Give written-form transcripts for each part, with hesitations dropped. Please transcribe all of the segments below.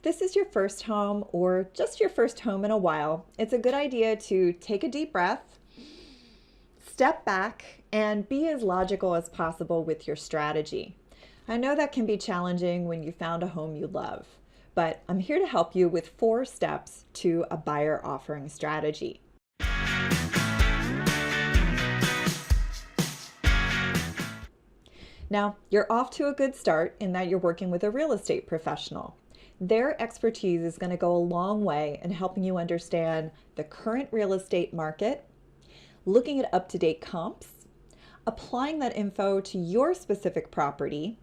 this is your first home or just your first home in a while, it's a good idea to take a deep breath, step back, and be as logical as possible with your strategy. I know that can be challenging when you found a home you love, but I'm here to help you with 4 steps to a buyer offering strategy. Now, you're off to a good start in that you're working with a real estate professional. Their expertise is going to go a long way in helping you understand the current real estate market, looking at up-to-date comps, applying that info to your specific property,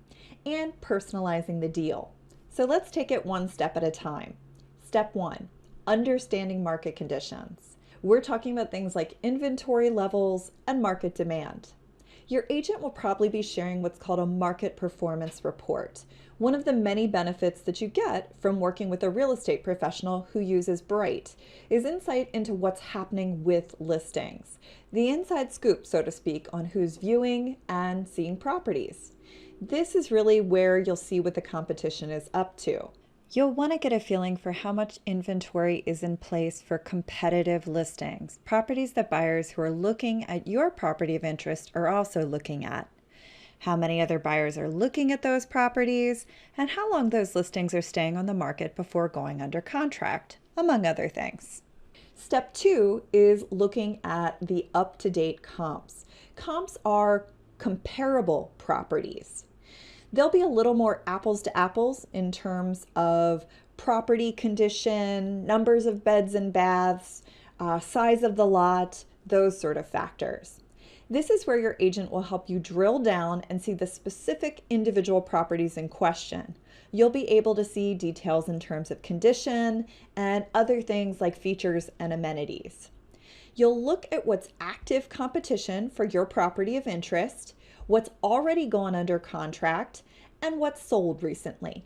and personalizing the deal. So let's take it one step at a time. Step 1, understanding market conditions. We're talking about things like inventory levels and market demand. Your agent will probably be sharing what's called a market performance report. One of the many benefits that you get from working with a real estate professional who uses Bright is insight into what's happening with listings. The inside scoop, so to speak, on who's viewing and seeing properties. This is really where you'll see what the competition is up to. You'll want to get a feeling for how much inventory is in place for competitive listings, properties that buyers who are looking at your property of interest are also looking at, how many other buyers are looking at those properties, and how long those listings are staying on the market before going under contract, among other things. Step 2 is looking at the up-to-date comps. Comps are comparable properties. They'll be a little more apples to apples in terms of property condition, numbers of beds and baths, size of the lot, those sort of factors. This is where your agent will help you drill down and see the specific individual properties in question. You'll be able to see details in terms of condition and other things like features and amenities. You'll look at what's active competition for your property of interest, what's already gone under contract, and what's sold recently.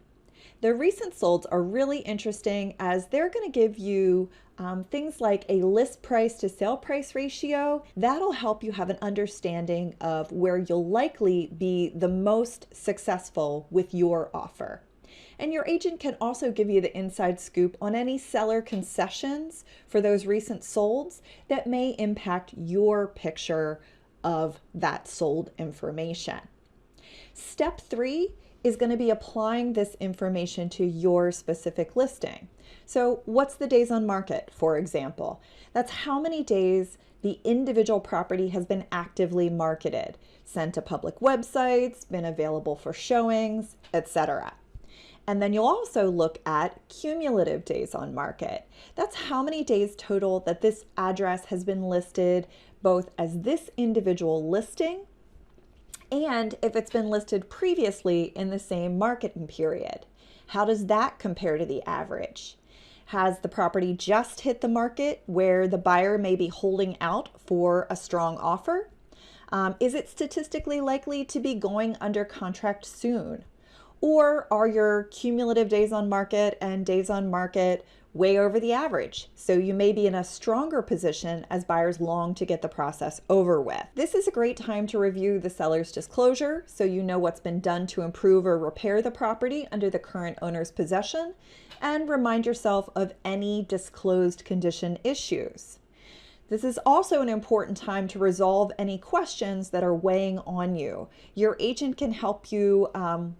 The recent solds are really interesting as they're going to give you things like a list price to sale price ratio. That'll help you have an understanding of where you'll likely be the most successful with your offer. And your agent can also give you the inside scoop on any seller concessions for those recent solds that may impact your picture of that sold information. Step 3 is going to be applying this information to your specific listing. So what's the days on market, for example? That's how many days the individual property has been actively marketed, sent to public websites, been available for showings, etc. And then you'll also look at cumulative days on market. That's how many days total that this address has been listed both as this individual listing and if it's been listed previously in the same marketing period. How does that compare to the average? Has the property just hit the market where the buyer may be holding out for a strong offer? Is it statistically likely to be going under contract soon? Or are your cumulative days on market and days on market way over the average? So you may be in a stronger position as buyers long to get the process over with. This is a great time to review the seller's disclosure so you know what's been done to improve or repair the property under the current owner's possession, and remind yourself of any disclosed condition issues. This is also an important time to resolve any questions that are weighing on you. Your agent can help you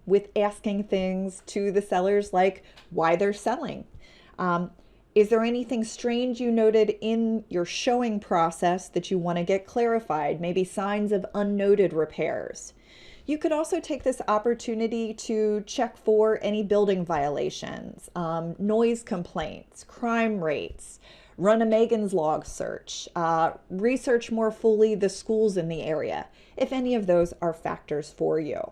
with asking things to the sellers like why they're selling. Is there anything strange you noted in your showing process that you want to get clarified? Maybe signs of unnoted repairs. You could also take this opportunity to check for any building violations, noise complaints, crime rates, run a Megan's Log search, research more fully the schools in the area, if any of those are factors for you.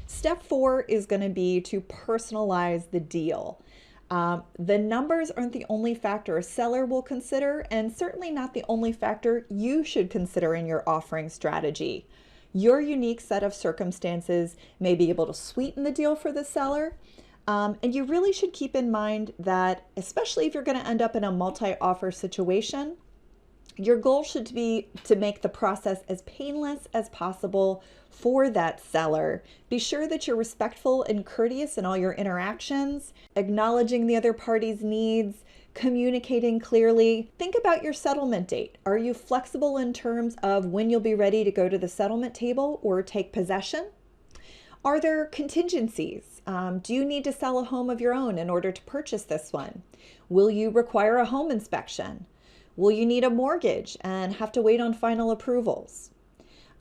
Step 4 is going to be to personalize the deal. The numbers aren't the only factor a seller will consider, and certainly not the only factor you should consider in your offering strategy. Your unique set of circumstances may be able to sweeten the deal for the seller, and you really should keep in mind that, especially if you're going to end up in a multi-offer situation, Your goal should be to make the process as painless as possible for that seller. Be sure that you're respectful and courteous in all your interactions, acknowledging the other party's needs, communicating clearly. Think about your settlement date. Are you flexible in terms of when you'll be ready to go to the settlement table or take possession? Are there contingencies? Do you need to sell a home of your own in order to purchase this one? Will you require a home inspection? Will you need a mortgage and have to wait on final approvals?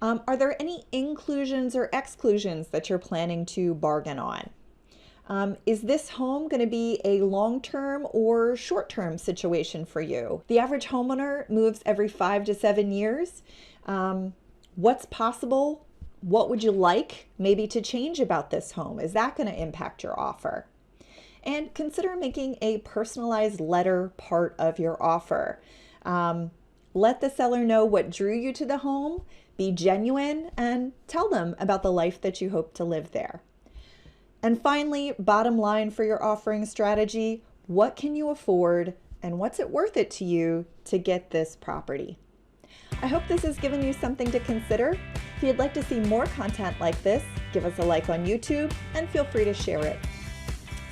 Are there any inclusions or exclusions that you're planning to bargain on? Is this home going to be a long-term or short-term situation for you? The average homeowner moves every 5 to 7 years. What's possible? What would you like maybe to change about this home? Is that going to impact your offer? And consider making a personalized letter part of your offer. Let the seller know what drew you to the home, be genuine, and tell them about the life that you hope to live there. And finally, bottom line for your offering strategy, what can you afford and what's it worth it to you to get this property? I hope this has given you something to consider. If you'd like to see more content like this, give us a like on YouTube and feel free to share it.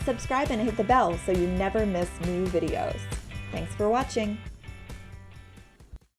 Subscribe and hit the bell so you never miss new videos. Thanks for watching.